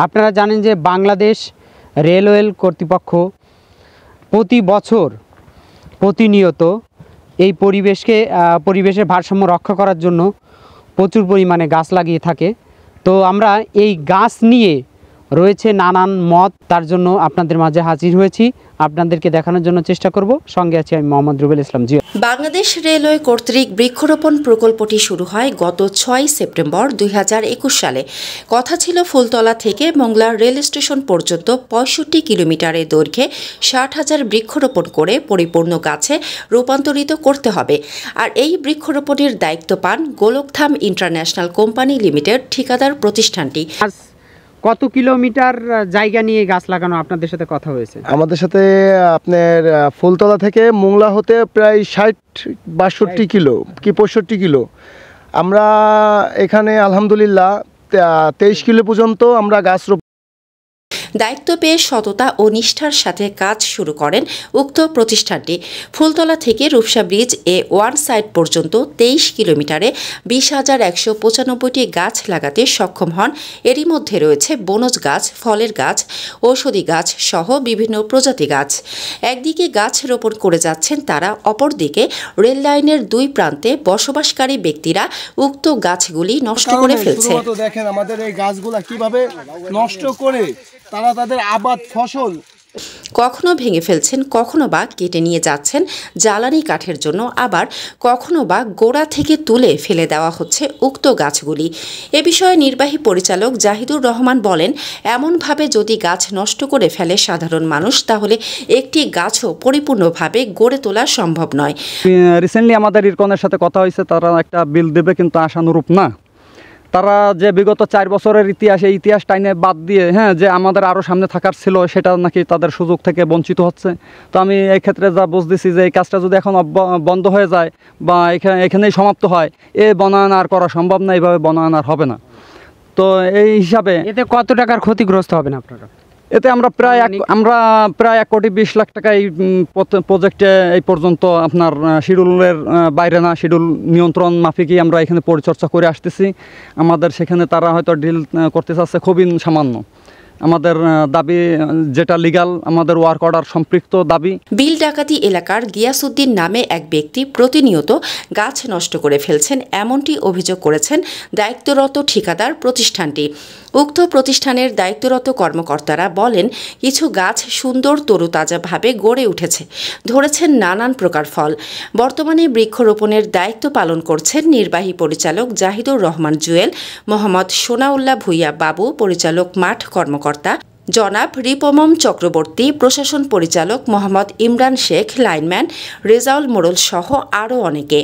আপনারা জানেন যে বাংলাদেশ রেলওয়ে কর্তৃপক্ষ প্রতি বছর প্রতিনিয়ত এই পরিবেশের ভারসাম্য রক্ষা করার জন্য প্রচুর পরিমাণে গাছ লাগিয়ে থাকে। তো আমরা এই গাছ নিয়ে রয়েছে নানান মত, তার জন্য আপনাদের মাঝে হাজির হয়েছি, আপনাদেরকে দেখানোর জন্য চেষ্টা করব। সঙ্গে আছি আমি মোহাম্মদ রুবেল ইসলাম। জি, বাংলাদেশ রেলওয়ে কর্তৃক বৃক্ষরোপণ প্রকল্পটি শুরু হয় গত 6 সেপ্টেম্বর 2021 সালে। কথা ছিল ফুলতলা থেকে মংলা রেল স্টেশন পর্যন্ত 65 কিলোমিটারের দৈর্ঘ্যে 60,000 বৃক্ষরোপণ করে পরিপূর্ণ গাছে রূপান্তরিত করতে হবে। আর এই বৃক্ষরোপণের দায়িত্ব পান গোলকধাম ইন্টারন্যাশনাল কোম্পানি লিমিটেড ঠিকাদার প্রতিষ্ঠানটি। কত কিলোমিটার জায়গা নিয়ে গাছ লাগানো আপনাদের সাথে কথা হয়েছে? আমাদের সাথে আপনার ফুলতলা থেকে মোংলা হতে প্রায় 60-62 কিলো কি 65 কিলো। আমরা এখানে আলহামদুলিল্লাহ 23 কিলো পর্যন্ত আমরা গাছ দায়িত্ব পেয়ে সততা ও নিষ্ঠার সাথে কাজ শুরু করেন উক্ত প্রতিষ্ঠানটি। ফুলতলা থেকে রূপসা ব্রিজ ওয়ান সাইড পর্যন্ত 23 কিলোমিটারে 20,195টি গাছ লাগাতে সক্ষম হন। এরই মধ্যে রয়েছে বনজ গাছ, ফলের গাছ, ঔষধি গাছ সহ বিভিন্ন প্রজাতি গাছ। একদিকে গাছ রোপণ করে যাচ্ছেন তারা, অপরদিকে রেল লাইনের দুই প্রান্তে বসবাসকারী ব্যক্তিরা উক্ত গাছগুলি নষ্ট করে ফেলছে। দেখেন আমাদের এই গাছগুলা কিভাবে নষ্ট করে তারা তাদের আবাদ ফসল কখনো ভেঙে ফেলছেন, কখনো বা কেটে নিয়ে যাচ্ছেন জ্বালানি কাঠের জন্য, আবার কখনো বা গোড়া থেকে তুলে ফেলে দেওয়া হচ্ছে উক্ত গাছগুলি। এ বিষয়ে নির্বাহী পরিচালক জাহিদুর রহমান বলেন, এমনভাবে যদি গাছ নষ্ট করে ফেলে সাধারণ মানুষ, তাহলে একটি গাছও পরিপূর্ণভাবে গড়ে তোলা সম্ভব নয়। রিসেন্টলি আমাদের ইরকনের সাথে কথা হয়েছে, তারা একটা বিল দেবে, কিন্তু আশানুরূপ না। তারা যে বিগত 4 বছরের ইতিহাস টাইনে বাদ দিয়ে যে আমাদের আরও সামনে থাকার ছিল, সেটা নাকি তাদের সুযোগ থেকে বঞ্চিত হচ্ছে। তো আমি এই ক্ষেত্রে যা বুঝতেছি যে এই কাজটা যদি এখন বন্ধ হয়ে যায় বা এখানেই সমাপ্ত হয়, বনায়ন আর করা সম্ভব না, এইভাবে বনায়ন আর হবে না। তো এই হিসাবে এতে কত টাকার ক্ষতিগ্রস্ত হবেন আপনারা? এতে আমরা প্রায় 1,20,00,000 টাকা এই প্রজেক্টে এই পর্যন্ত আপনার শিডিউলের বাইরে না, শিডিউল নিয়ন্ত্রণ মাফিকই আমরা এখানে পরিচর্যা করে আসতেছি। আমাদের সেখানে তারা হয়তো ডিল করতে চাচ্ছে খুবই সামান্য। আমাদের দাবি যেটা লিগ্যাল, আমাদের ওয়ার্ক অর্ডার সম্পৃক্ত দাবি। বিল ডাকাতি এলাকার গিয়াসউদ্দিন নামে এক ব্যক্তি প্রতিনিয়ত গাছ নষ্ট করে ফেলছেন, এমনটি অভিযোগ করেছেন দায়িত্বরত ঠিকাদার প্রতিষ্ঠানটি। উক্ত প্রতিষ্ঠানের দায়িত্বরত কর্মকর্তারা বলেন, কিছু গাছ সুন্দর তরুতাজাভাবে গড়ে উঠেছে, ধরেছেন নানান প্রকার ফল। বর্তমানে বৃক্ষরোপণের দায়িত্ব পালন করছেন নির্বাহী পরিচালক জাহিদুর রহমান জুয়েল, মোহাম্মদ সোনাউল্লাহ ভুইয়া বাবু পরিচালক মাঠ কর্মকর্তা, জনাব রিপমম চক্রবর্তী প্রশাসন পরিচালক, মোহাম্মদ ইমরান শেখ লাইনম্যান, রেজাউল মোড়ল সহ আরও অনেকে।